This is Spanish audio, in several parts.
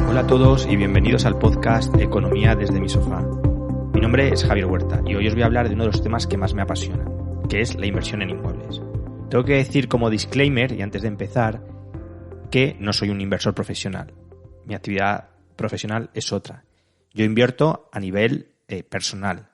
Hola a todos y bienvenidos al podcast Economía desde mi sofá. Mi nombre es Javier Huerta y hoy os voy a hablar de uno de los temas que más me apasiona, que es la inversión en inmuebles. Tengo que decir como disclaimer y antes de empezar que no soy un inversor profesional. Mi actividad profesional es otra. Yo invierto a nivel personal,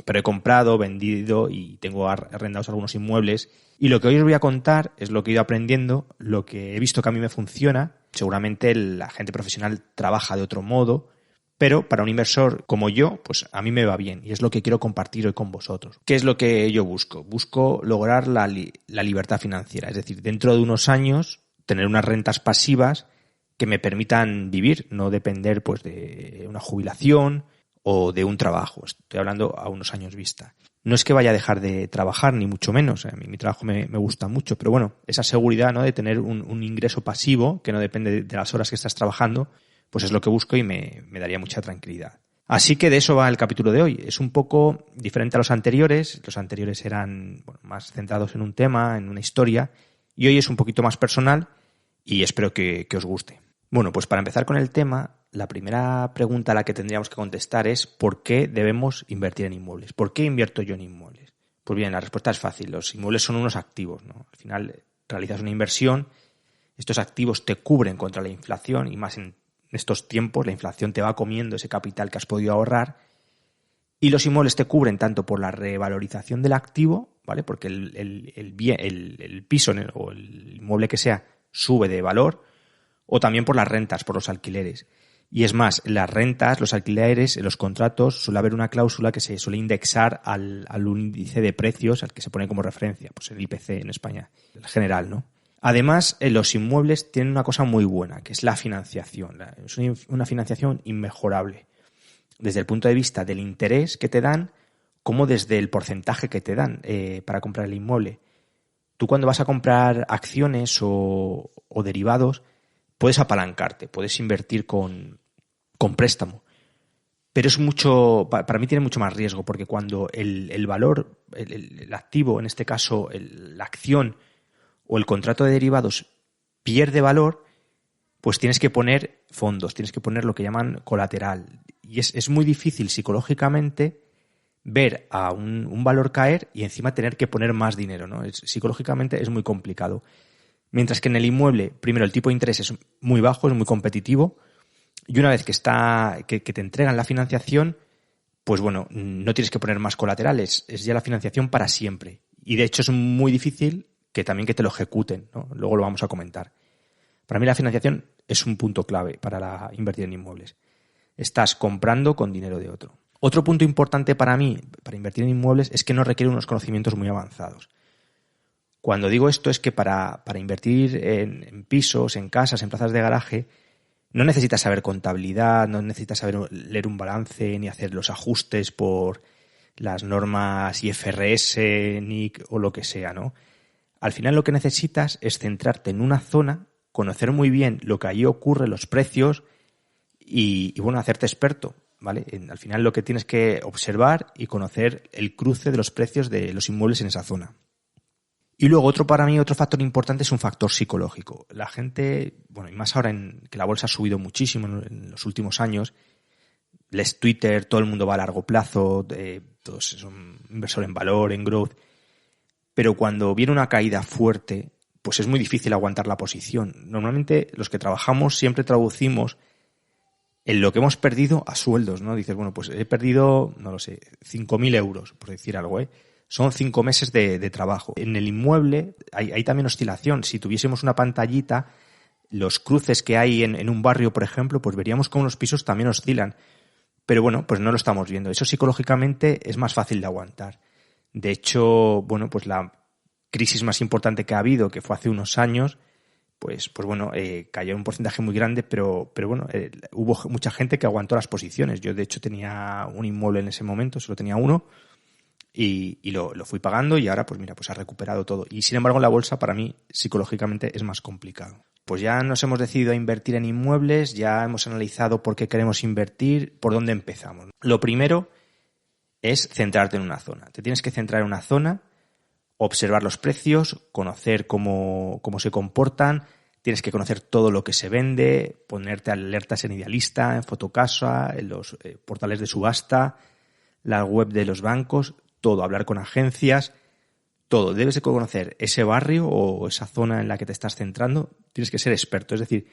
pero he comprado, vendido y tengo arrendados algunos inmuebles. Y lo que hoy os voy a contar es lo que he ido aprendiendo, lo que he visto que a mí me funciona. Seguramente la gente profesional trabaja de otro modo, pero para un inversor como yo, pues a mí me va bien y es lo que quiero compartir hoy con vosotros. ¿Qué es lo que yo busco? Busco lograr la libertad financiera, es decir, dentro de unos años tener unas rentas pasivas que me permitan vivir, no depender pues de una jubilación o de un trabajo. Estoy hablando a unos años vista. No es que vaya a dejar de trabajar, ni mucho menos. A mí mi trabajo me gusta mucho, pero bueno, esa seguridad, ¿no?, de tener un ingreso pasivo que no depende de las horas que estás trabajando, pues es lo que busco y me daría mucha tranquilidad. Así que de eso va el capítulo de hoy. Es un poco diferente a los anteriores. Los anteriores eran más centrados en un tema, en una historia, y hoy es un poquito más personal y espero que os guste. Bueno, pues para empezar con el tema, la primera pregunta a la que tendríamos que contestar es ¿por qué debemos invertir en inmuebles? ¿Por qué invierto yo en inmuebles? Pues bien, la respuesta es fácil. Los inmuebles son unos activos, ¿no? Al final realizas una inversión, estos activos te cubren contra la inflación y más en estos tiempos la inflación te va comiendo ese capital que has podido ahorrar y los inmuebles te cubren tanto por la revalorización del activo, ¿vale? Porque el piso o el inmueble que sea sube de valor, o también por las rentas, por los alquileres. Y es más, las rentas, los alquileres, en los contratos suele haber una cláusula que se suele indexar al índice de precios al que se pone como referencia, pues el IPC en España, el general, ¿no? Además, los inmuebles tienen una cosa muy buena, que es la financiación. Es una financiación inmejorable, desde el punto de vista del interés que te dan, como desde el porcentaje que te dan para comprar el inmueble. Tú cuando vas a comprar acciones o derivados, puedes apalancarte, puedes invertir con préstamo, pero es para mí tiene mucho más riesgo porque cuando el valor, el activo, en este caso la acción o el contrato de derivados pierde valor, pues tienes que poner fondos, tienes que poner lo que llaman colateral y es muy difícil psicológicamente ver a un valor caer y encima tener que poner más dinero, ¿no? Psicológicamente es muy complicado. Mientras que en el inmueble, primero, el tipo de interés es muy bajo, es muy competitivo, y una vez que te entregan la financiación, pues bueno, no tienes que poner más colaterales, es ya la financiación para siempre. Y de hecho es muy difícil que te lo ejecuten, ¿no? Luego lo vamos a comentar. Para mí la financiación es un punto clave para invertir en inmuebles. Estás comprando con dinero de otro. Otro punto importante para mí, para invertir en inmuebles, es que no requiere unos conocimientos muy avanzados. Cuando digo esto es que para invertir en pisos, en casas, en plazas de garaje, no necesitas saber contabilidad, no necesitas saber leer un balance ni hacer los ajustes por las normas IFRS, NIC o lo que sea, ¿no? Al final lo que necesitas es centrarte en una zona, conocer muy bien lo que allí ocurre, los precios y hacerte experto, ¿vale? Al final lo que tienes que observar y conocer el cruce de los precios de los inmuebles en esa zona. Y luego para mí otro factor importante es un factor psicológico. La gente, y más ahora que la bolsa ha subido muchísimo en los últimos años, lees Twitter, todo el mundo va a largo plazo, todos son inversores en valor, en growth, pero cuando viene una caída fuerte, pues es muy difícil aguantar la posición. Normalmente los que trabajamos siempre traducimos en lo que hemos perdido a sueldos, ¿no? Dices, pues he perdido, 5.000 euros, por decir algo, Son 5 meses de trabajo. En el inmueble hay también oscilación. Si tuviésemos una pantallita, los cruces que hay en un barrio, por ejemplo, pues veríamos cómo los pisos también oscilan. Pero pues no lo estamos viendo. Eso psicológicamente es más fácil de aguantar. De hecho, pues la crisis más importante que ha habido, que fue hace unos años, cayó un porcentaje muy grande, pero hubo mucha gente que aguantó las posiciones. Yo, de hecho, tenía un inmueble en ese momento, solo tenía uno, y lo fui pagando y ahora ha recuperado todo. Y sin embargo en la bolsa para mí psicológicamente es más complicado. Pues ya nos hemos decidido a invertir en inmuebles, ya hemos analizado por qué queremos invertir, por dónde empezamos. Lo primero es centrarte en una zona. Te tienes que centrar en una zona, observar los precios, conocer cómo se comportan, tienes que conocer todo lo que se vende, ponerte alertas en Idealista, en Fotocasa, en los portales de subasta, la web de los bancos, todo, hablar con agencias, todo. Debes de conocer ese barrio o esa zona en la que te estás centrando, tienes que ser experto. Es decir,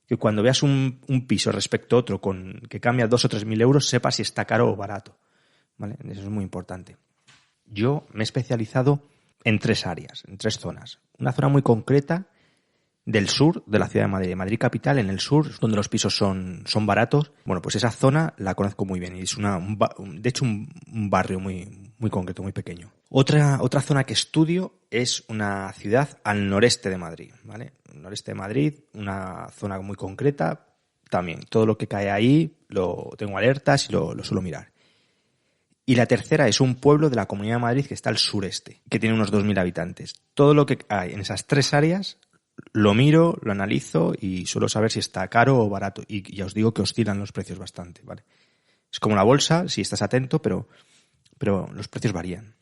que cuando veas un piso respecto a otro que cambia 2 o 3 mil euros, sepas si está caro o barato, ¿vale? Eso es muy importante. Yo me he especializado en 3 áreas, en 3 zonas. Una zona muy concreta del sur de la ciudad de Madrid, Madrid capital, en el sur, donde los pisos son baratos. Bueno, pues esa zona la conozco muy bien y es un barrio muy concreto, muy pequeño. Otra zona que estudio es una ciudad al noreste de Madrid, ¿vale? Noreste de Madrid, una zona muy concreta, también. Todo lo que cae ahí lo tengo alertas y lo suelo mirar. Y la tercera es un pueblo de la Comunidad de Madrid que está al sureste, que tiene unos 2.000 habitantes. Todo lo que hay en esas 3 áreas lo miro, lo analizo y suelo saber si está caro o barato. Y ya os digo que oscilan los precios bastante, ¿vale? Es como la bolsa, si estás atento, pero los precios varían.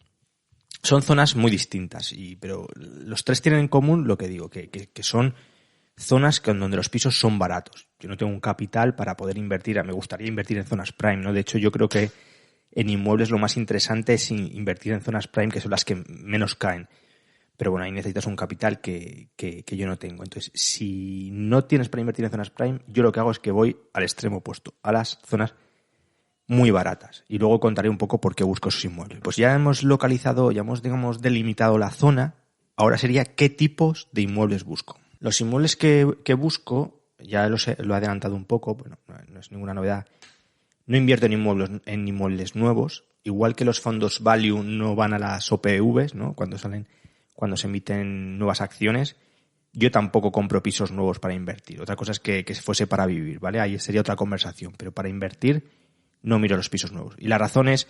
Son zonas muy distintas, pero los 3 tienen en común lo que digo, que son zonas donde los pisos son baratos. Yo no tengo un capital para poder invertir, me gustaría invertir en zonas prime, ¿no? De hecho, yo creo que en inmuebles lo más interesante es invertir en zonas prime, que son las que menos caen. Pero bueno, ahí necesitas un capital que yo no tengo. Entonces, si no tienes para invertir en zonas prime, yo lo que hago es que voy al extremo opuesto, a las zonas muy baratas. Y luego contaré un poco por qué busco esos inmuebles. Pues ya hemos localizado, digamos, delimitado la zona. Ahora sería qué tipos de inmuebles busco. Los inmuebles que busco, ya lo he adelantado un poco, bueno, no es ninguna novedad. No invierto en inmuebles nuevos. Igual que los fondos value no van a las OPVs, ¿no? Cuando se emiten nuevas acciones, yo tampoco compro pisos nuevos para invertir. Otra cosa es que fuese para vivir, ¿vale? Ahí sería otra conversación. Pero para invertir no miro los pisos nuevos. Y la razón es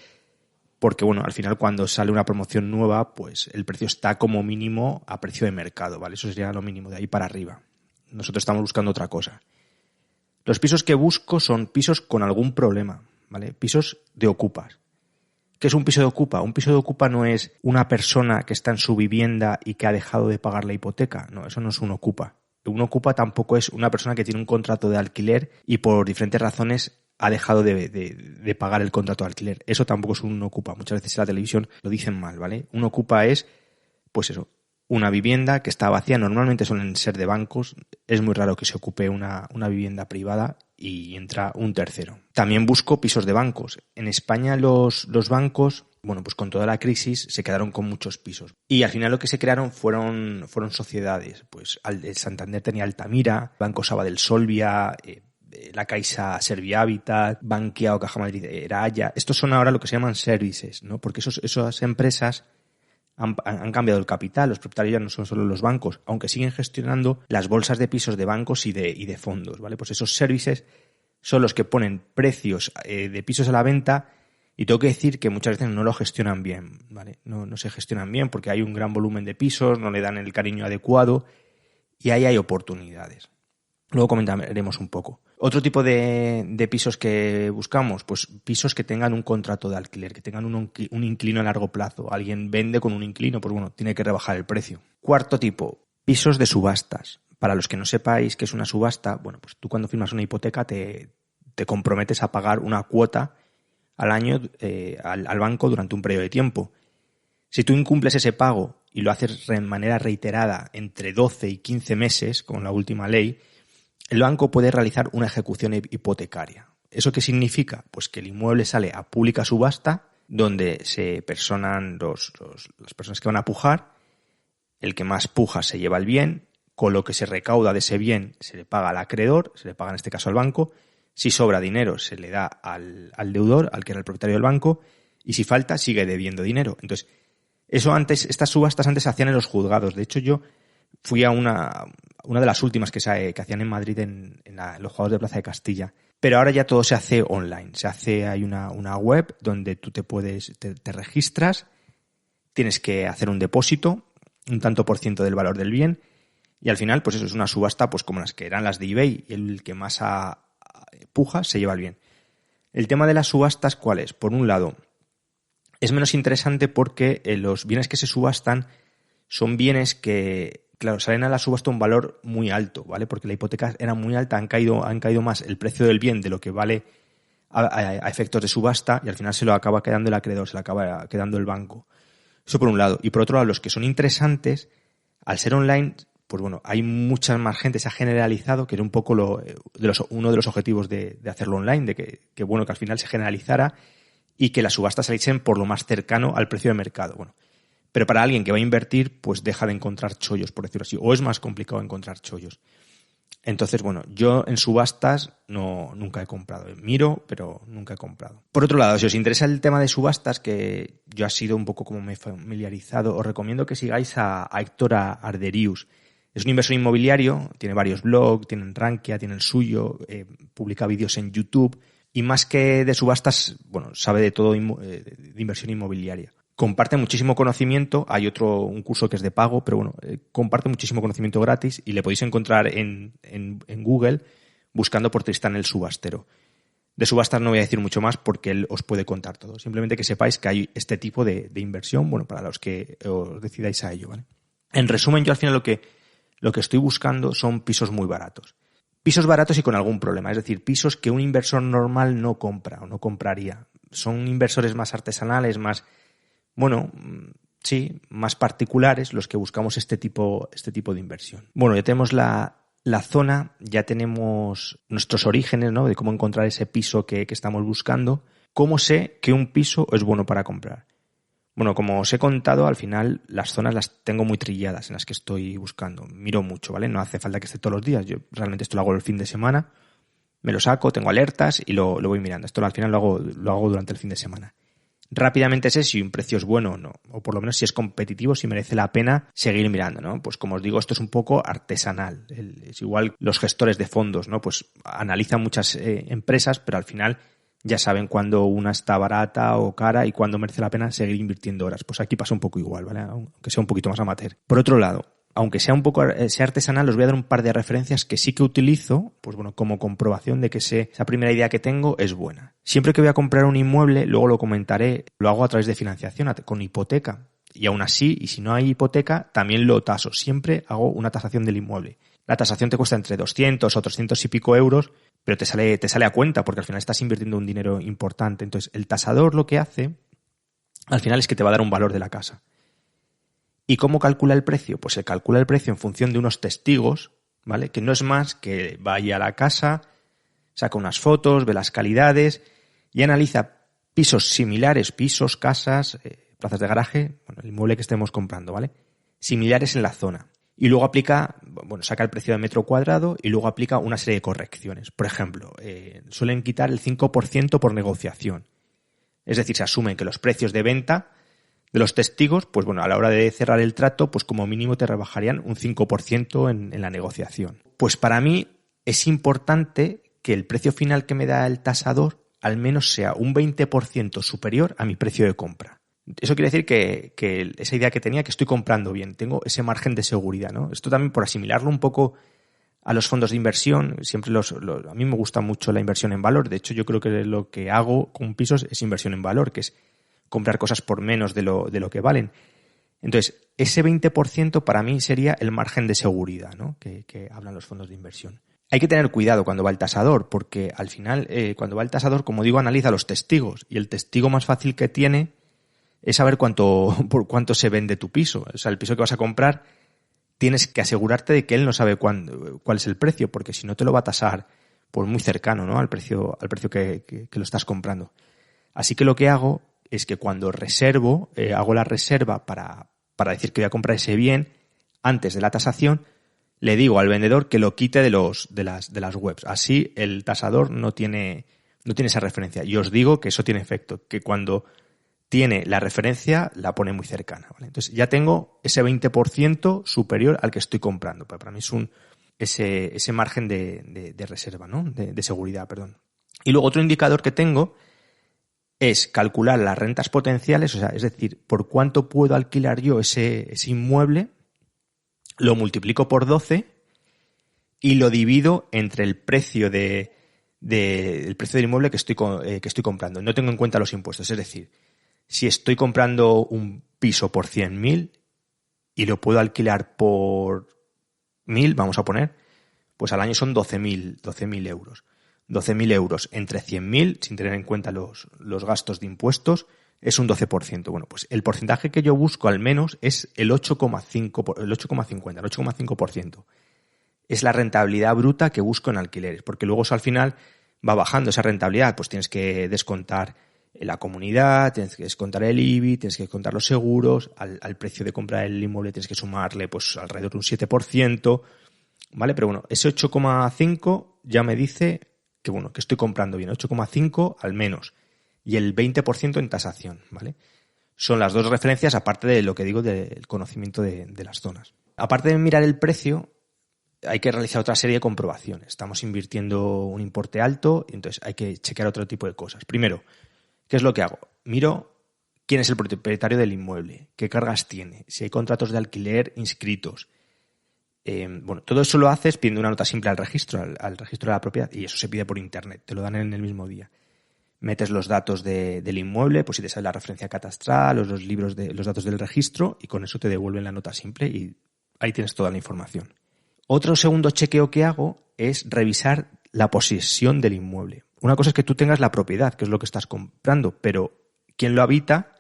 porque, bueno, al final cuando sale una promoción nueva, pues el precio está como mínimo a precio de mercado, ¿vale? Eso sería lo mínimo, de ahí para arriba. Nosotros estamos buscando otra cosa. Los pisos que busco son pisos con algún problema, ¿vale? Pisos de ocupas. ¿Qué es un piso de ocupa? Un piso de ocupa no es una persona que está en su vivienda y que ha dejado de pagar la hipoteca. No, eso no es un ocupa. Un ocupa tampoco es una persona que tiene un contrato de alquiler y por diferentes razones ha dejado de pagar el contrato de alquiler. Eso tampoco es un ocupa. Muchas veces en la televisión lo dicen mal, ¿vale? Un ocupa es, pues eso, una vivienda que está vacía. Normalmente suelen ser de bancos. Es muy raro que se ocupe una vivienda privada y entra un tercero. También busco pisos de bancos. En España los bancos, bueno, pues con toda la crisis se quedaron con muchos pisos. Y al final lo que se crearon fueron sociedades. Pues el Santander tenía Altamira, Banco Sabadell Solvia, la Caixa Servihabitat, Bankia o Caja Madrid era Haya. Estos son ahora lo que se llaman services, ¿no? Porque esas empresas han cambiado el capital, los propietarios ya no son solo los bancos, aunque siguen gestionando las bolsas de pisos de bancos y de fondos, ¿vale? Pues esos servicios son los que ponen precios de pisos a la venta y tengo que decir que muchas veces no lo gestionan bien, ¿vale? No se gestionan bien porque hay un gran volumen de pisos, no le dan el cariño adecuado y ahí hay oportunidades. Luego comentaremos un poco. Otro tipo de pisos que buscamos, pues pisos que tengan un contrato de alquiler, que tengan un inquilino a largo plazo. Alguien vende con un inquilino, pues bueno, tiene que rebajar el precio. Cuarto tipo, pisos de subastas. Para los que no sepáis qué es una subasta, bueno, pues tú cuando firmas una hipoteca te comprometes a pagar una cuota al año al banco durante un periodo de tiempo. Si tú incumples ese pago y lo haces de manera reiterada entre 12 y 15 meses, con la última ley, el banco puede realizar una ejecución hipotecaria. ¿Eso qué significa? Pues que el inmueble sale a pública subasta, donde se personan las personas que van a pujar, el que más puja se lleva el bien, con lo que se recauda de ese bien se le paga al acreedor, se le paga en este caso al banco, si sobra dinero se le da al deudor, al que era el propietario del banco, y si falta sigue debiendo dinero. Entonces, estas subastas antes se hacían en los juzgados. De hecho, yo fui a una de las últimas que hacían en Madrid en los juzgados de Plaza de Castilla. Pero ahora ya todo se hace online. Hay una web donde tú te registras, tienes que hacer un depósito, un tanto por ciento del valor del bien, y al final, pues eso es una subasta pues como las que eran las de eBay, y el que más puja se lleva el bien. El tema de las subastas, ¿cuál es? Por un lado, es menos interesante porque los bienes que se subastan son bienes que claro, salen a la subasta un valor muy alto, ¿vale? Porque la hipoteca era muy alta, han caído más el precio del bien de lo que vale a efectos de subasta y al final se lo acaba quedando el acreedor, se lo acaba quedando el banco. Eso por un lado. Y por otro lado, los que son interesantes, al ser online, pues bueno, hay mucha más gente, se ha generalizado, que era un poco uno de los objetivos de hacerlo online, de que bueno, que al final se generalizara y que las subastas saliesen por lo más cercano al precio de mercado. Bueno, pero para alguien que va a invertir, pues deja de encontrar chollos, por decirlo así, o es más complicado encontrar chollos. Entonces, bueno, yo en subastas nunca he comprado. Miro, pero nunca he comprado. Por otro lado, si os interesa el tema de subastas, que yo ha sido un poco como me he familiarizado, os recomiendo que sigáis a Héctor Arderius. Es un inversor inmobiliario, tiene varios blogs, tiene Rankia, tiene el suyo, publica vídeos en YouTube y más que de subastas, bueno, sabe de todo de inversión inmobiliaria. Comparte muchísimo conocimiento, hay un curso que es de pago, pero bueno, comparte muchísimo conocimiento gratis y le podéis encontrar en Google buscando por Tristán el Subastero. De subastas no voy a decir mucho más porque él os puede contar todo. Simplemente que sepáis que hay este tipo de inversión, bueno, para los que os decidáis a ello, ¿vale? En resumen, yo al final lo que estoy buscando son pisos muy baratos. Pisos baratos y con algún problema, es decir, pisos que un inversor normal no compra o no compraría. Son inversores más artesanales, más... Bueno, sí, más particulares los que buscamos este tipo de inversión. Bueno, ya tenemos la zona, ya tenemos nuestros orígenes, ¿no? De cómo encontrar ese piso que estamos buscando. ¿Cómo sé que un piso es bueno para comprar? Bueno, como os he contado, al final las zonas las tengo muy trilladas en las que estoy buscando. Miro mucho, ¿vale? No hace falta que esté todos los días. Yo realmente esto lo hago el fin de semana, me lo saco, tengo alertas y lo voy mirando. Esto al final lo hago durante el fin de semana. Rápidamente sé si un precio es bueno o no, o por lo menos si es competitivo, si merece la pena seguir mirando, ¿no? Pues como os digo, esto es un poco artesanal. Es igual los gestores de fondos, ¿no? Pues analizan muchas empresas, pero al final ya saben cuándo una está barata o cara y cuándo merece la pena seguir invirtiendo horas. Pues aquí pasa un poco igual, ¿vale? Aunque sea un poquito más amateur. Por otro lado, aunque sea un poco sea artesanal, os voy a dar un par de referencias que sí que utilizo, pues bueno, como comprobación de que esa primera idea que tengo es buena. Siempre que voy a comprar un inmueble, luego lo comentaré, lo hago a través de financiación, con hipoteca. Y aún así, y si no hay hipoteca, también lo taso. Siempre hago una tasación del inmueble. La tasación te cuesta entre 200 o 300 y pico euros, pero te sale a cuenta porque al final estás invirtiendo un dinero importante. Entonces, el tasador lo que hace, al final es que te va a dar un valor de la casa. ¿Y cómo calcula el precio? Pues se calcula el precio en función de unos testigos, ¿vale? Que no es más que vaya a la casa, saca unas fotos, ve las calidades y analiza pisos similares, pisos, casas, plazas de garaje, bueno, el inmueble que estemos comprando, ¿vale? Similares en la zona. Y luego saca el precio de metro cuadrado y luego aplica una serie de correcciones. Por ejemplo, suelen quitar el 5% por negociación. Es decir, se asumen que los precios de venta de los testigos, pues bueno, a la hora de cerrar el trato, pues como mínimo te rebajarían un 5% en la negociación. Pues para mí es importante que el precio final que me da el tasador al menos sea un 20% superior a mi precio de compra. Eso quiere decir que esa idea que tenía, que estoy comprando bien, tengo ese margen de seguridad, ¿no? Esto también por asimilarlo un poco a los fondos de inversión, siempre a mí me gusta mucho la inversión en valor. De hecho, yo creo que lo que hago con pisos es inversión en valor, que es comprar cosas por menos de lo que valen. Entonces, ese 20% para mí sería el margen de seguridad, ¿no? que hablan los fondos de inversión. Hay que tener cuidado cuando va el tasador, porque al final, cuando va el tasador, como digo, analiza los testigos, y el testigo más fácil que tiene es saber por cuánto se vende tu piso. O sea, el piso que vas a comprar, tienes que asegurarte de que él no sabe cuál es el precio, porque si no te lo va a tasar pues muy cercano, ¿no? al precio que lo estás comprando. Así que lo que hago es que cuando reservo, hago la reserva para decir que voy a comprar ese bien antes de la tasación, le digo al vendedor que lo quite de las webs. Así el tasador no tiene esa referencia. Y os digo que eso tiene efecto, que cuando tiene la referencia la pone muy cercana, ¿vale? Entonces ya tengo ese 20% superior al que estoy comprando. Para mí es ese margen de reserva, ¿no? De seguridad, perdón. Y luego otro indicador que tengo es calcular las rentas potenciales, o sea, es decir, por cuánto puedo alquilar yo ese inmueble, lo multiplico por 12 y lo divido entre el precio del inmueble que estoy comprando. No tengo en cuenta los impuestos, es decir, si estoy comprando un piso por 100.000, y lo puedo alquilar por 1.000, vamos a poner, pues al año son 12.000 euros. 12.000 euros entre 100.000, sin tener en cuenta los gastos de impuestos, es un 12%. Bueno, pues el porcentaje que yo busco al menos es el 8,50, el 8,5%. Es la rentabilidad bruta que busco en alquileres, porque luego eso al final va bajando esa rentabilidad, pues tienes que descontar la comunidad, tienes que descontar el IBI, tienes que descontar los seguros, al precio de compra del inmueble tienes que sumarle pues alrededor de un 7%, ¿vale? Pero bueno, ese 8,5 ya me dice que bueno, que estoy comprando bien, 8,5 al menos, y el 20% en tasación, ¿vale? Son las dos referencias, aparte de lo que digo del conocimiento de las zonas. Aparte de mirar el precio, hay que realizar otra serie de comprobaciones. Estamos invirtiendo un importe alto, y entonces hay que chequear otro tipo de cosas. Primero, ¿qué es lo que hago? Miro quién es el propietario del inmueble, qué cargas tiene, si hay contratos de alquiler inscritos. Bueno, todo eso lo haces pidiendo una nota simple al registro de la propiedad, y eso se pide por internet, te lo dan en el mismo día. Metes los datos del inmueble, pues si te sale la referencia catastral, los datos del registro, y con eso te devuelven la nota simple y ahí tienes toda la información. Otro segundo chequeo que hago es revisar la posesión del inmueble. Una cosa es que tú tengas la propiedad, que es lo que estás comprando, pero quién lo habita,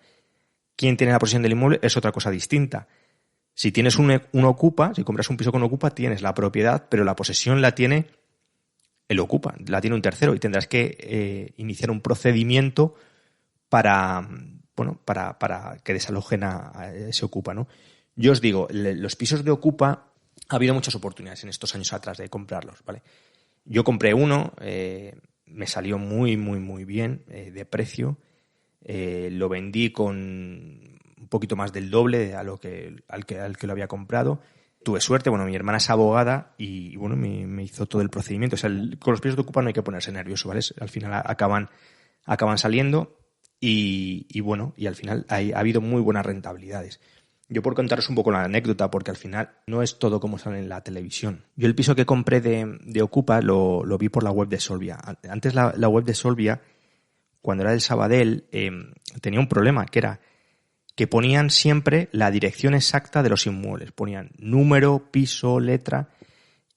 quién tiene la posesión del inmueble es otra cosa distinta. Si tienes un ocupa, si compras un piso con ocupa, tienes la propiedad, pero la posesión la tiene el ocupa, la tiene un tercero, y tendrás que iniciar un procedimiento para que desalojen a ese ocupa, ¿no? Yo os digo, los pisos de ocupa ha habido muchas oportunidades en estos años atrás de comprarlos, ¿vale? Yo compré uno, me salió muy, muy, muy bien de precio. Lo vendí con un poquito más del doble al que lo había comprado. Tuve suerte, bueno, mi hermana es abogada y bueno, me hizo todo el procedimiento. O sea, con los pisos de ocupa no hay que ponerse nervioso, ¿vale? Al final acaban saliendo y bueno, y al final ha habido muy buenas rentabilidades. Yo por contaros un poco la anécdota, porque al final no es todo como sale en la televisión. Yo el piso que compré de Ocupa lo vi por la web de Solvia. Antes la web de Solvia, cuando era del Sabadell, tenía un problema, que era que ponían siempre la dirección exacta de los inmuebles. Ponían número, piso, letra,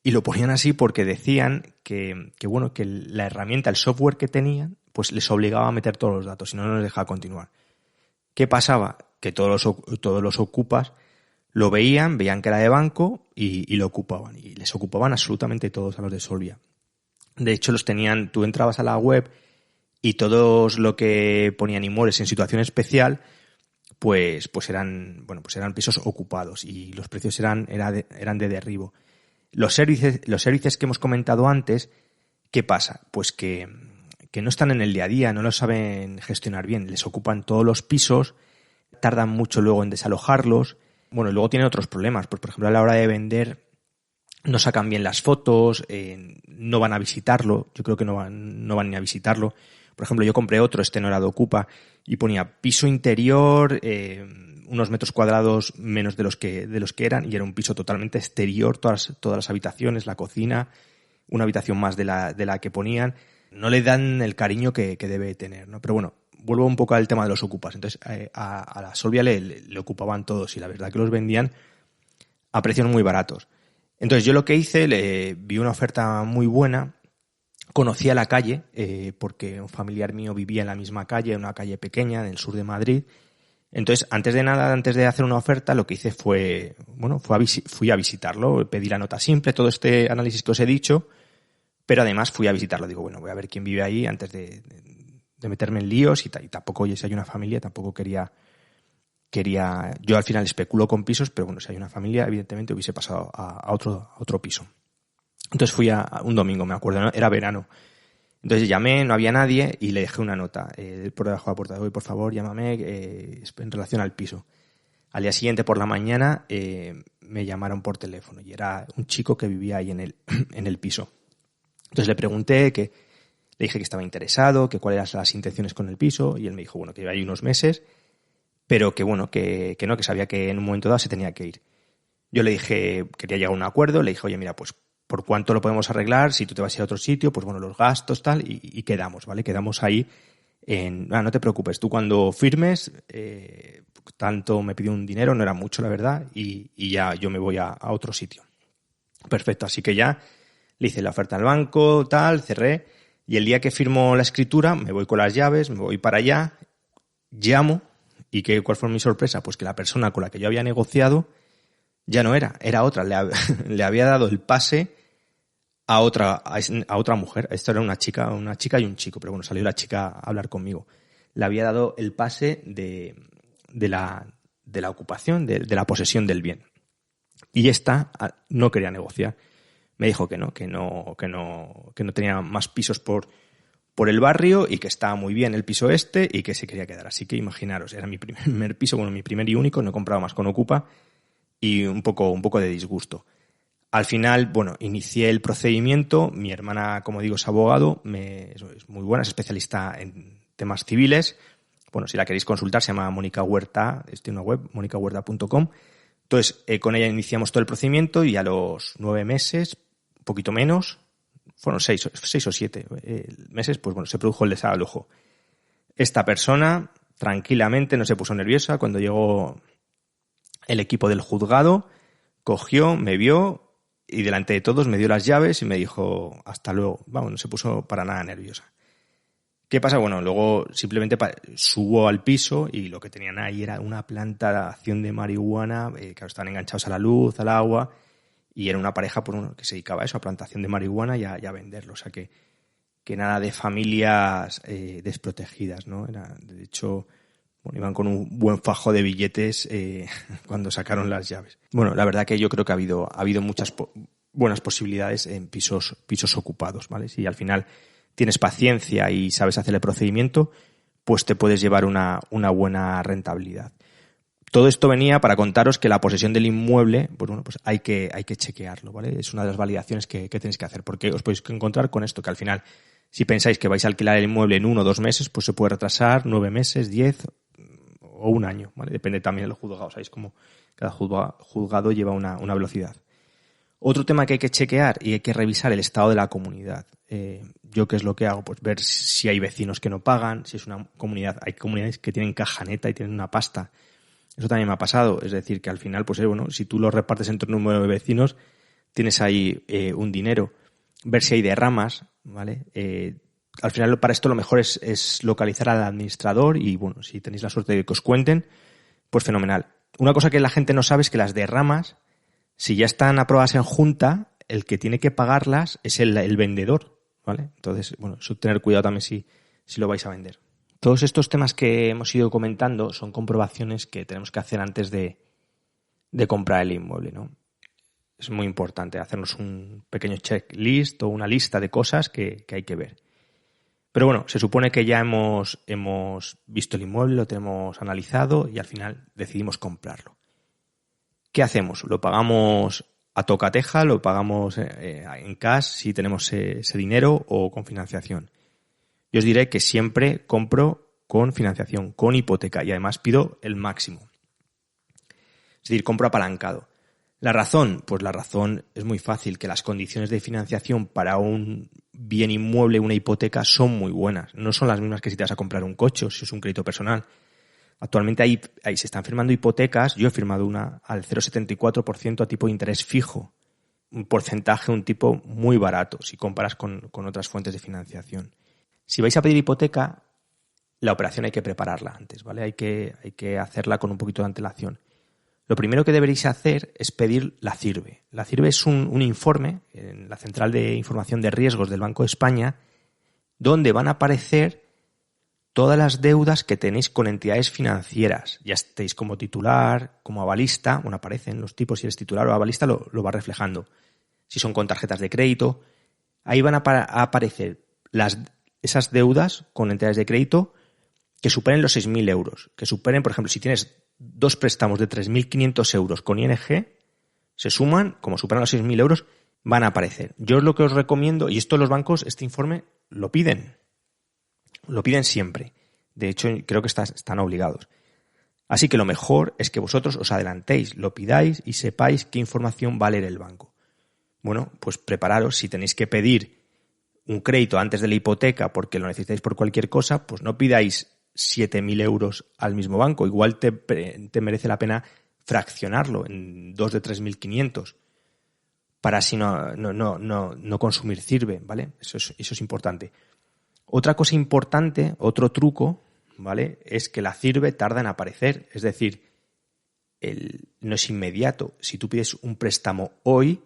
y lo ponían así porque decían que la herramienta, el software que tenían, pues les obligaba a meter todos los datos, si no, no les dejaba continuar. ¿Qué pasaba? Que todos los ocupas lo veían que era de banco y lo ocupaban. Y les ocupaban absolutamente todos a los de Solvia. De hecho, tú entrabas a la web y todos lo que ponían inmuebles en situación especial, pues eran pisos ocupados y los precios eran de derribo. Los servicios que hemos comentado antes, ¿qué pasa? Pues que no están en el día a día, no lo saben gestionar bien. Les ocupan todos los pisos, tardan mucho luego en desalojarlos. Bueno, luego tienen otros problemas. Pues, por ejemplo, a la hora de vender no sacan bien las fotos, no van a visitarlo. Yo creo que no van ni a visitarlo. Por ejemplo, yo compré otro, este no era de Ocupa, y ponía piso interior, unos metros cuadrados menos de los que eran, y era un piso totalmente exterior, todas las habitaciones, la cocina, una habitación más de la que ponían. No le dan el cariño que debe tener, ¿no? Pero bueno, vuelvo un poco al tema de los ocupas. Entonces, a la Solvia le ocupaban todos y la verdad que los vendían a precios muy baratos. Entonces, yo lo que hice, vi una oferta muy buena, conocía la calle, porque un familiar mío vivía en la misma calle, en una calle pequeña, en el sur de Madrid. Entonces, antes de hacer una oferta, lo que hice fui a visitarlo, pedí la nota simple, todo este análisis que os he dicho, pero además fui a visitarlo. Digo, bueno, voy a ver quién vive ahí antes de meterme en líos y tampoco, oye, si hay una familia, tampoco quería, yo al final especulo con pisos, pero bueno, si hay una familia, evidentemente hubiese pasado a otro piso. Entonces fui a un domingo, me acuerdo, ¿no? Era verano. Entonces llamé, no había nadie y le dejé una nota por debajo de la puerta. Oye, por favor, llámame en relación al piso. Al día siguiente por la mañana me llamaron por teléfono y era un chico que vivía ahí en el piso. Entonces le pregunté, le dije que estaba interesado, que cuáles eran las intenciones con el piso, y él me dijo, bueno, que iba ahí unos meses, pero que bueno, que sabía que en un momento dado se tenía que ir. Yo le dije, quería llegar a un acuerdo, le dije, oye, mira, pues ¿por cuánto lo podemos arreglar? Si tú te vas a ir a otro sitio, pues bueno, los gastos, tal, y quedamos, ¿vale? Quedamos ahí no te preocupes, tú cuando firmes, tanto me pidió un dinero, no era mucho la verdad, y ya yo me voy a otro sitio. Perfecto, así que ya le hice la oferta al banco, tal, cerré, y el día que firmo la escritura me voy con las llaves, me voy para allá, llamo, y ¿cuál fue mi sorpresa? Pues que la persona con la que yo había negociado ya no era otra, le había dado el pase a otra mujer. Esto era una chica y un chico, pero bueno, salió la chica a hablar conmigo. Le había dado el pase de la ocupación, de la posesión del bien. Y esta no quería negociar. Me dijo que no tenía más pisos por el barrio y que estaba muy bien el piso y que se quería quedar. Así que imaginaros, era mi primer piso, mi primer y único, no he comprado más con Ocupa y un poco de disgusto. Al final, inicié el procedimiento. Mi hermana, como digo, es abogado, es muy buena, es especialista en temas civiles. Bueno, si la queréis consultar, se llama Mónica Huerta, tiene una web, monicahuerta.com. Entonces, con ella iniciamos todo el procedimiento y a los 9 meses, un poquito menos, fueron 6 o 7 meses, pues se produjo el desalojo. Esta persona, tranquilamente, no se puso nerviosa. Cuando llegó el equipo del juzgado, cogió, me vio y delante de todos me dio las llaves y me dijo hasta luego. No se puso para nada nerviosa. ¿Qué pasa? Luego simplemente subo al piso y lo que tenían ahí era una plantación de marihuana, que estaban enganchados a la luz, al agua, y era una pareja que se dedicaba a eso, a plantación de marihuana y a venderlo. O sea que nada de familias desprotegidas, ¿no? De hecho, iban con un buen fajo de billetes cuando sacaron las llaves. La verdad que yo creo que ha habido muchas buenas posibilidades en pisos ocupados, ¿vale? Si al final tienes paciencia y sabes hacer el procedimiento, pues te puedes llevar una buena rentabilidad. Todo esto venía para contaros que la posesión del inmueble, pues hay que chequearlo, ¿vale? Es una de las validaciones que tenéis que hacer, porque os podéis encontrar con esto, que al final, si pensáis que vais a alquilar el inmueble en 1 o 2 meses, pues se puede retrasar 9 meses, 10 o un año, ¿vale? Depende también de los juzgados, sabéis cómo cada juzgado lleva una velocidad. Otro tema que hay que chequear y hay que revisar el estado de la comunidad. Yo, ¿qué es lo que hago? Pues ver si hay vecinos que no pagan, si es una comunidad. Hay comunidades que tienen caja neta y tienen una pasta. Eso también me ha pasado. Es decir, que al final, pues si tú lo repartes entre un número de vecinos, tienes ahí un dinero. Ver si hay derramas, ¿vale? Al final, para esto lo mejor es localizar al administrador y, si tenéis la suerte de que os cuenten, pues fenomenal. Una cosa que la gente no sabe es que las derramas, si ya están aprobadas en junta, el que tiene que pagarlas es el vendedor, ¿vale? Entonces, eso tener cuidado también si lo vais a vender. Todos estos temas que hemos ido comentando son comprobaciones que tenemos que hacer antes de comprar el inmueble, ¿no? Es muy importante hacernos un pequeño checklist o una lista de cosas que hay que ver. Pero se supone que ya hemos visto el inmueble, lo tenemos analizado y al final decidimos comprarlo. ¿Qué hacemos? ¿Lo pagamos a tocateja? ¿Lo pagamos en cash si tenemos ese dinero o con financiación? Yo os diré que siempre compro con financiación, con hipoteca y además pido el máximo. Es decir, compro apalancado. ¿La razón? Pues la razón es muy fácil, que las condiciones de financiación para un bien inmueble, una hipoteca, son muy buenas. No son las mismas que si te vas a comprar un coche o si es un crédito personal. Actualmente ahí se están firmando hipotecas. Yo he firmado una al 0,74% a tipo de interés fijo. Un porcentaje, un tipo muy barato si comparas con otras fuentes de financiación. Si vais a pedir hipoteca, la operación hay que prepararla antes, ¿vale? Hay que hacerla con un poquito de antelación. Lo primero que deberéis hacer es pedir la CIRBE. La CIRBE es un informe en la Central de Información de Riesgos del Banco de España, donde van a aparecer todas las deudas que tenéis con entidades financieras. Ya estéis como titular, como avalista, aparecen los tipos, si eres titular o avalista lo va reflejando. Si son con tarjetas de crédito, ahí van a aparecer esas deudas con entidades de crédito que superen los 6.000 euros. Que superen, por ejemplo, si tienes 2 préstamos de 3.500 euros con ING, se suman, como superan los 6.000 euros, van a aparecer. Yo es lo que os recomiendo, y esto los bancos, este informe, lo piden siempre. De hecho, creo que están obligados. Así que lo mejor es que vosotros os adelantéis, lo pidáis y sepáis qué información va a leer el banco. Pues prepararos. Si tenéis que pedir un crédito antes de la hipoteca porque lo necesitáis por cualquier cosa, pues no pidáis 7.000 euros al mismo banco. Igual te merece la pena fraccionarlo en 2 de 3.500 para así no consumir CIRBE, ¿vale? Eso es importante. Otra cosa importante, otro truco, ¿vale? Es que la CIRBE tarda en aparecer. Es decir, no es inmediato. Si tú pides un préstamo hoy,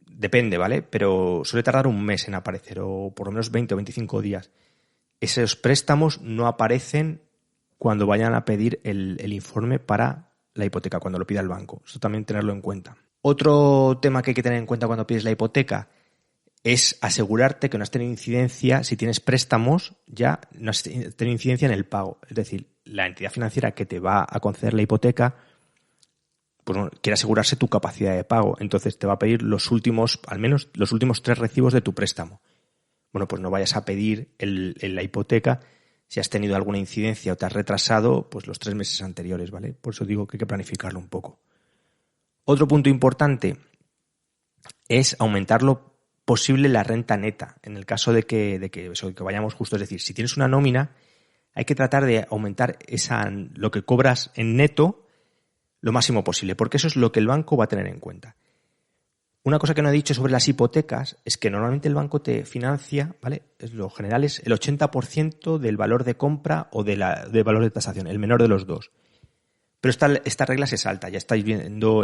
depende, ¿vale? Pero suele tardar un mes en aparecer, o por lo menos 20 o 25 días. Esos préstamos no aparecen cuando vayan a pedir el informe para la hipoteca, cuando lo pida el banco. Eso también tenerlo en cuenta. Otro tema que hay que tener en cuenta cuando pides la hipoteca es asegurarte que no has tenido incidencia, si tienes préstamos, ya no has tenido incidencia en el pago. Es decir, la entidad financiera que te va a conceder la hipoteca, pues bueno, quiere asegurarse tu capacidad de pago. Entonces te va a pedir al menos los últimos 3 recibos de tu préstamo. Bueno, pues no vayas a pedir la hipoteca si has tenido alguna incidencia o te has retrasado pues los 3 meses anteriores, ¿vale? Por eso digo que hay que planificarlo un poco. Otro punto importante es aumentar lo posible la renta neta, en el caso de que vayamos justo. Es decir, si tienes una nómina, hay que tratar de aumentar lo que cobras en neto lo máximo posible, porque eso es lo que el banco va a tener en cuenta. Una cosa que no he dicho sobre las hipotecas es que normalmente el banco te financia, ¿vale? Lo general es el 80% del valor de compra o del valor de tasación, el menor de los dos. Pero esta regla se salta. Ya estáis viendo,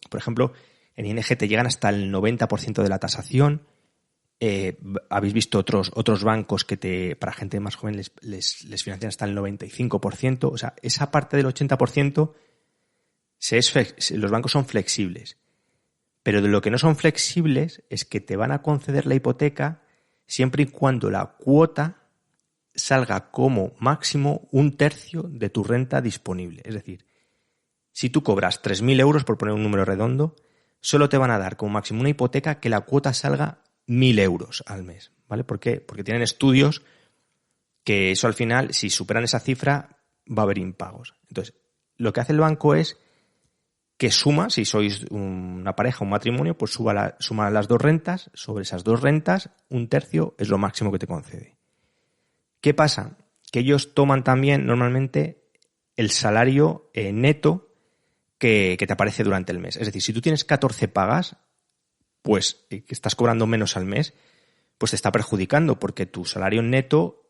por ejemplo, en ING te llegan hasta el 90% de la tasación. Habéis visto otros bancos que para gente más joven les financian hasta el 95%. O sea, esa parte del 80% los bancos son flexibles. Pero de lo que no son flexibles es que te van a conceder la hipoteca siempre y cuando la cuota salga como máximo 1/3 de tu renta disponible. Es decir, si tú cobras 3.000 euros, por poner un número redondo, solo te van a dar como máximo una hipoteca que la cuota salga 1.000 euros al mes, ¿vale? ¿Por qué? Porque tienen estudios que eso al final, si superan esa cifra, va a haber impagos. Entonces, lo que hace el banco es que suma, si sois una pareja, un matrimonio, pues suma las 2 rentas. Sobre esas 2 rentas, 1/3 es lo máximo que te concede. ¿Qué pasa? Que ellos toman también normalmente el salario neto que te aparece durante el mes. Es decir, si tú tienes 14 pagas, pues que estás cobrando menos al mes, pues te está perjudicando porque tu salario neto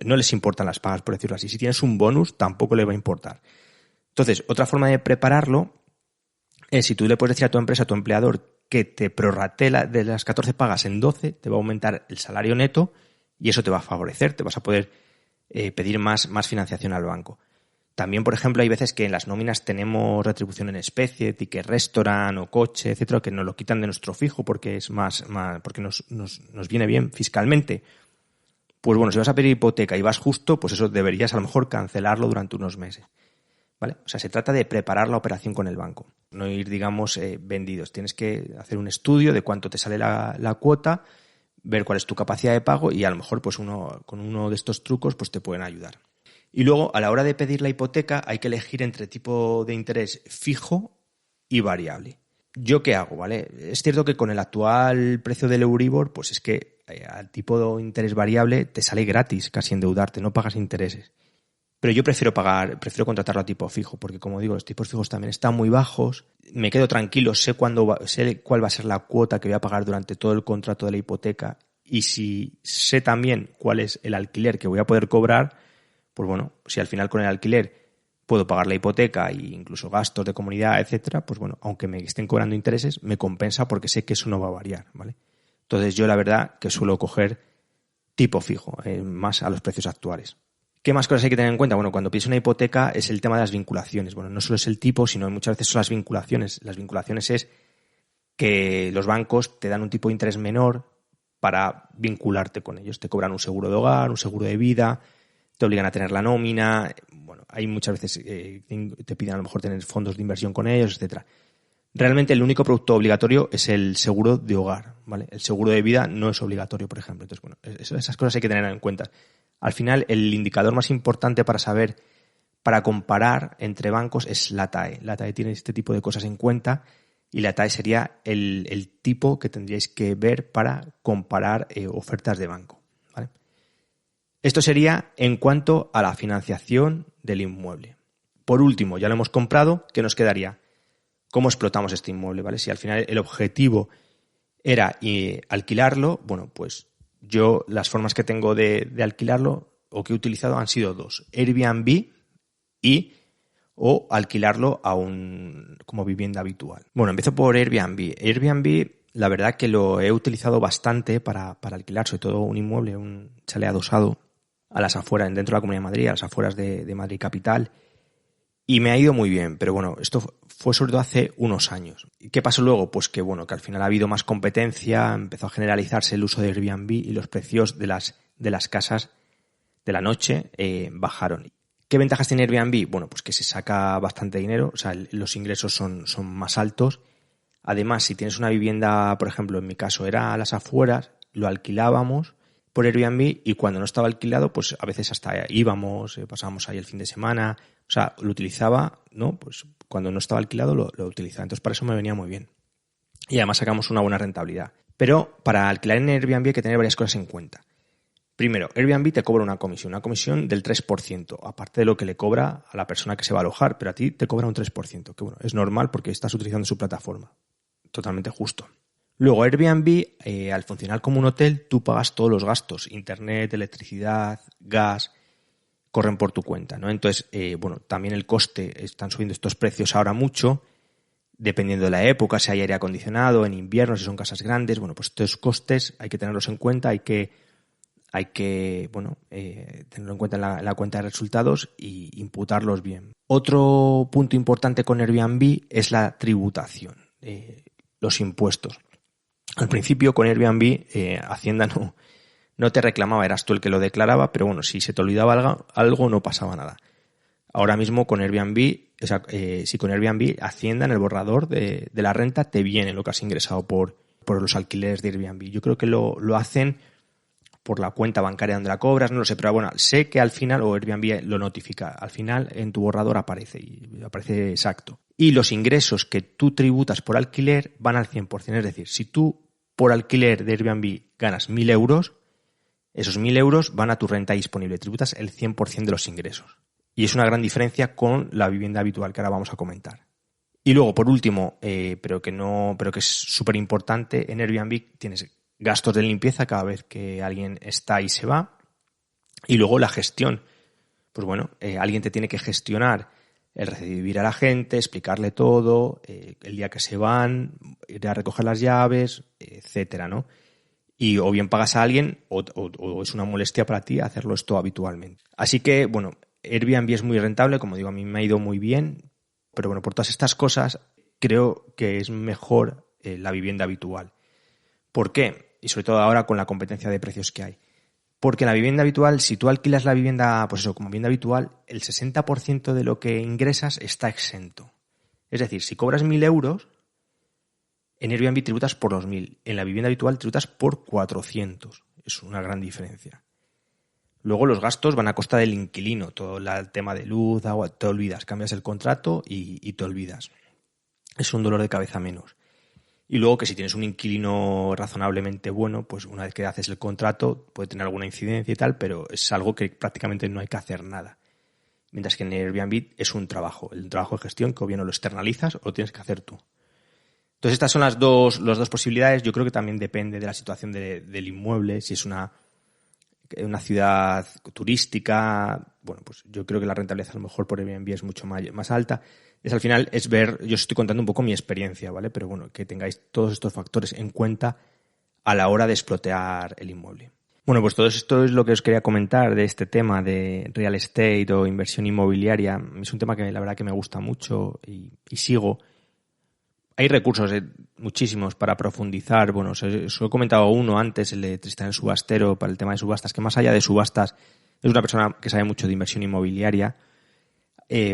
no les importan las pagas, por decirlo así. Si tienes un bonus, tampoco le va a importar. Entonces, otra forma de prepararlo es, si tú le puedes decir a tu empresa, a tu empleador, que te prorratee de las 14 pagas en 12, te va a aumentar el salario neto y eso te va a favorecer, te vas a poder pedir más financiación al banco. También, por ejemplo, hay veces que en las nóminas tenemos retribución en especie, ticket restaurant o coche, etcétera, que nos lo quitan de nuestro fijo porque es porque nos viene bien fiscalmente. Pues bueno, si vas a pedir hipoteca y vas justo, pues eso deberías a lo mejor cancelarlo durante unos meses, ¿vale? O sea, se trata de preparar la operación con el banco, no ir, digamos, vendidos. Tienes que hacer un estudio de cuánto te sale la cuota, ver cuál es tu capacidad de pago y a lo mejor pues con uno de estos trucos pues te pueden ayudar. Y luego, a la hora de pedir la hipoteca, hay que elegir entre tipo de interés fijo y variable. ¿Yo qué hago, vale? Es cierto que con el actual precio del Euribor, pues es que al tipo de interés variable te sale gratis casi endeudarte, no pagas intereses. Pero yo prefiero contratarlo a tipo fijo, porque como digo, los tipos fijos también están muy bajos. Me quedo tranquilo, sé cuál va a ser la cuota que voy a pagar durante todo el contrato de la hipoteca, y si sé también cuál es el alquiler que voy a poder cobrar, pues bueno, si al final con el alquiler puedo pagar la hipoteca e incluso gastos de comunidad, etcétera, pues bueno, aunque me estén cobrando intereses, me compensa porque sé que eso no va a variar, ¿vale? Entonces yo la verdad que suelo coger tipo fijo, más a los precios actuales. ¿Qué más cosas hay que tener en cuenta? Bueno, cuando pides una hipoteca es el tema de las vinculaciones. Bueno, no solo es el tipo, sino muchas veces son las vinculaciones. Las vinculaciones es que los bancos te dan un tipo de interés menor para vincularte con ellos. Te cobran un seguro de hogar, un seguro de vida, te obligan a tener la nómina. Bueno, hay muchas veces te piden a lo mejor tener fondos de inversión con ellos, etcétera. Realmente el único producto obligatorio es el seguro de hogar, ¿vale? El seguro de vida no es obligatorio, por ejemplo. Entonces, bueno, esas cosas hay que tener en cuenta. Al final, el indicador más importante para comparar entre bancos es la TAE. La TAE tiene este tipo de cosas en cuenta y la TAE sería el tipo que tendríais que ver para comparar ofertas de banco, ¿vale? Esto sería en cuanto a la financiación del inmueble. Por último, ya lo hemos comprado, ¿qué nos quedaría? ¿Cómo explotamos este inmueble, ¿vale? Si al final el objetivo era alquilarlo, bueno, pues yo las formas que tengo de alquilarlo o que he utilizado han sido dos: Airbnb o alquilarlo como vivienda habitual. Bueno, empiezo por Airbnb. Airbnb, la verdad que lo he utilizado bastante para alquilar, sobre todo un inmueble, un chalet adosado a las afueras, dentro de la Comunidad de Madrid, a las afueras de Madrid capital. Y me ha ido muy bien, pero bueno, esto fue sobre todo hace unos años. ¿Y qué pasó luego? Pues que bueno, que al final ha habido más competencia, empezó a generalizarse el uso de Airbnb y los precios de las casas de la noche bajaron. ¿Qué ventajas tiene Airbnb? Bueno, pues que se saca bastante dinero, o sea, los ingresos son más altos. Además, si tienes una vivienda, por ejemplo, en mi caso era a las afueras, lo alquilábamos por Airbnb y cuando no estaba alquilado, pues a veces hasta íbamos, pasábamos ahí el fin de semana. O sea, lo utilizaba, ¿no? Pues cuando no estaba alquilado lo utilizaba. Entonces, para eso me venía muy bien. Y además sacamos una buena rentabilidad. Pero para alquilar en Airbnb hay que tener varias cosas en cuenta. Primero, Airbnb te cobra una comisión del 3%, aparte de lo que le cobra a la persona que se va a alojar, pero a ti te cobra un 3%, que bueno, es normal porque estás utilizando su plataforma. Totalmente justo. Luego, Airbnb, al funcionar como un hotel, tú pagas todos los gastos: internet, electricidad, gas, corren por tu cuenta, ¿no? Entonces, bueno, también el coste, están subiendo estos precios ahora mucho, dependiendo de la época, si hay aire acondicionado, en invierno, si son casas grandes. Bueno, pues estos costes hay que tenerlos en cuenta, hay que tenerlo en cuenta en la cuenta de resultados y imputarlos bien. Otro punto importante con Airbnb es la tributación, los impuestos. Al principio con Airbnb Hacienda no te reclamaba, eras tú el que lo declaraba, pero bueno, si se te olvidaba algo no pasaba nada. Ahora mismo con Airbnb, con Airbnb, Hacienda en el borrador de la renta te viene lo que has ingresado por los alquileres de Airbnb. Yo creo que lo hacen por la cuenta bancaria donde la cobras, no lo sé, pero bueno, sé que al final, o Airbnb lo notifica, al final en tu borrador aparece exacto. Y los ingresos que tú tributas por alquiler van al 100%, es decir, si tú por alquiler de Airbnb ganas 1.000 euros, esos 1.000 euros van a tu renta disponible, tributas el 100% de los ingresos. Y es una gran diferencia con la vivienda habitual que ahora vamos a comentar. Y luego, por último, pero que es súper importante, en Airbnb tienes gastos de limpieza cada vez que alguien está y se va. Y luego la gestión. Pues bueno, alguien te tiene que gestionar el recibir a la gente, explicarle todo, el día que se van, ir a recoger las llaves, etcétera, ¿no? Y o bien pagas a alguien o es una molestia para ti hacerlo esto habitualmente. Así que, bueno, Airbnb es muy rentable, como digo, a mí me ha ido muy bien, pero bueno, por todas estas cosas creo que es mejor la vivienda habitual. ¿Por qué? Y sobre todo ahora con la competencia de precios que hay. Porque en la vivienda habitual, si tú alquilas la vivienda, pues eso, como vivienda habitual, el 60% de lo que ingresas está exento. Es decir, si cobras 1.000 euros, en Airbnb tributas por los 1.000. En la vivienda habitual tributas por 400. Es una gran diferencia. Luego los gastos van a costa del inquilino. Todo el tema de luz, agua, te olvidas. Cambias el contrato y te olvidas. Es un dolor de cabeza menos. Y luego que si tienes un inquilino razonablemente bueno, pues una vez que haces el contrato puede tener alguna incidencia y tal, pero es algo que prácticamente no hay que hacer nada. Mientras que en Airbnb es un trabajo de gestión que o bien lo externalizas o lo tienes que hacer tú. Entonces estas son las dos posibilidades. Yo creo que también depende de la situación del inmueble. Si es una ciudad turística, bueno, pues yo creo que la rentabilidad a lo mejor por Airbnb es mucho más alta. Al final es ver, yo os estoy contando un poco mi experiencia, ¿vale? Pero bueno, que tengáis todos estos factores en cuenta a la hora de explotar el inmueble. Bueno, pues todo esto es lo que os quería comentar de este tema de real estate o inversión inmobiliaria. Es un tema que la verdad que me gusta mucho y sigo. Hay recursos muchísimos para profundizar. Bueno, os he comentado uno antes, el de Tristán el Subastero, para el tema de subastas, que más allá de subastas es una persona que sabe mucho de inversión inmobiliaria.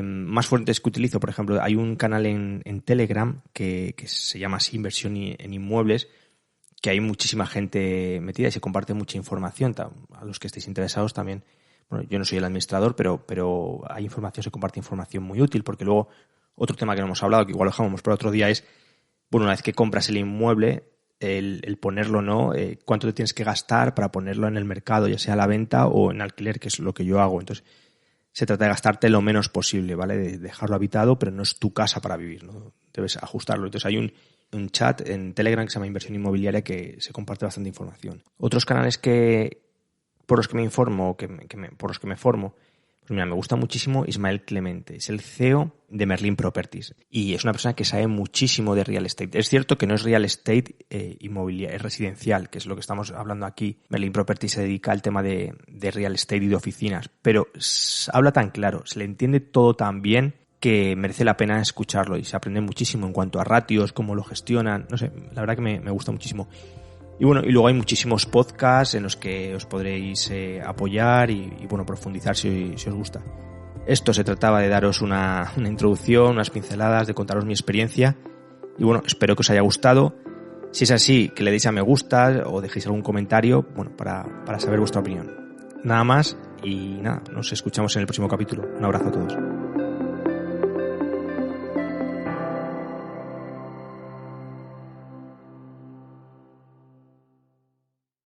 Más fuentes que utilizo, por ejemplo, hay un canal en Telegram que se llama así, Inversión en Inmuebles, que hay muchísima gente metida y se comparte mucha información. A los que estéis interesados también, bueno, yo no soy el administrador, pero hay información, se comparte información muy útil, porque luego otro tema que no hemos hablado, que igual lo dejamos para otro día, es bueno, una vez que compras el inmueble, el ponerlo, ¿no? Cuánto te tienes que gastar para ponerlo en el mercado, ya sea a la venta o en alquiler, que es lo que yo hago. Entonces, se trata de gastarte lo menos posible, ¿vale? De dejarlo habitado, pero no es tu casa para vivir, ¿no? Debes ajustarlo. Entonces, hay un chat en Telegram que se llama Inversión Inmobiliaria que se comparte bastante información. Otros canales por los que me informo, por los que me formo, pues mira, me gusta muchísimo Ismael Clemente. Es el CEO de Merlin Properties y es una persona que sabe muchísimo de real estate. Es cierto que no es real estate inmobiliario, es residencial, que es lo que estamos hablando aquí. Merlin Properties se dedica al tema de real estate y de oficinas, pero habla tan claro, se le entiende todo tan bien que merece la pena escucharlo y se aprende muchísimo en cuanto a ratios, cómo lo gestionan. No sé, la verdad que me gusta muchísimo. Y bueno, y luego hay muchísimos podcasts en los que os podréis apoyar y bueno, profundizar si os gusta. Esto se trataba de daros una introducción, unas pinceladas, de contaros mi experiencia. Y bueno, espero que os haya gustado. Si es así, que le deis a me gusta o dejéis algún comentario, bueno, para saber vuestra opinión. Nada más y nada, nos escuchamos en el próximo capítulo. Un abrazo a todos.